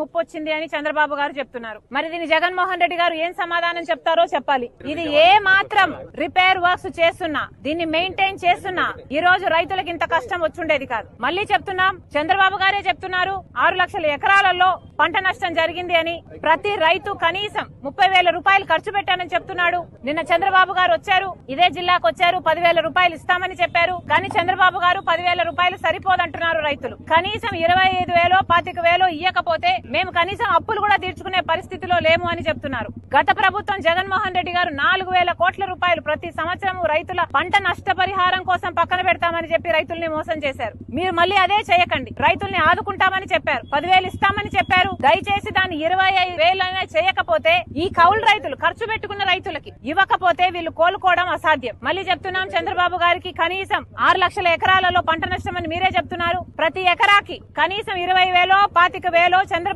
ముప్పు వచ్చింది అని చంద్రబాబు గారు చెప్తున్నారు. మరి దీని జగన్మోహన్ రెడ్డి గారు ఏం సమాధానం చెప్తారో చెప్పాలి. ఇది ఏ మాత్రం రిపేర్ వర్క్స్ చేస్తున్నా, దీన్ని మెయింటైన్ చేస్తున్నా ఈ రోజు రైతులకు ఇంత కష్టం వచ్చుండేది కాదు. మళ్ళీ చెప్తున్నాం, చంద్రబాబు గారే చెప్తున్నారు 6 లక్షల ఎకరాలలో పంట నష్టం జరిగింది అని. ప్రతి రైతు కనీసం 30,000 రూపాయలు ఖర్చు పెట్టానని చెప్తున్నాడు. నిన్న చంద్రబాబు గారు వచ్చారు, ఇదే జిల్లాకు వచ్చారు, 10,000 రూపాయలు ఇస్తామని చెప్పారు. కానీ చంద్రబాబు గారు 10,000 రూపాయలు సరిపోదంటున్నారు రైతులు. కనీసం 25,000 25,000 ఇయ్యకపోతే మేము కనీసం అప్పులు కూడా తీర్చుకునే పరిస్థితిలో లేము అని చెప్తున్నారు. గత ప్రభుత్వం జగన్మోహన్ రెడ్డి గారు 4,000 కోట్ల రూపాయలు ప్రతి సంవత్సరం రైతుల పంట నష్టపరిహారం కోసం పక్కన పెడతామని చెప్పి రైతుల్ని మోసం చేశారు. మీరు మళ్ళీ అదే చేయకండి. రైతుల్ని ఆదుకుంటామని చెప్పారు, 10,000 ఇస్తామని చెప్పారు. దయచేసి దాన్ని 25,000 చేయకపోతే ఈ కౌలు రైతులు ఖర్చు పెట్టుకున్న రైతులకి ఇవ్వకపోతే వీళ్ళు కోలుకోవడం అసాధ్యం. మళ్ళీ చెప్తున్నాం, చంద్రబాబు గారికి కనీసం 6 లక్షల ఎకరాలలో పంట నష్టం అని మీరే చెప్తున్నారు. ప్రతి ఎకరాకి కనీసం 20,000 25,000 చంద్రబాబు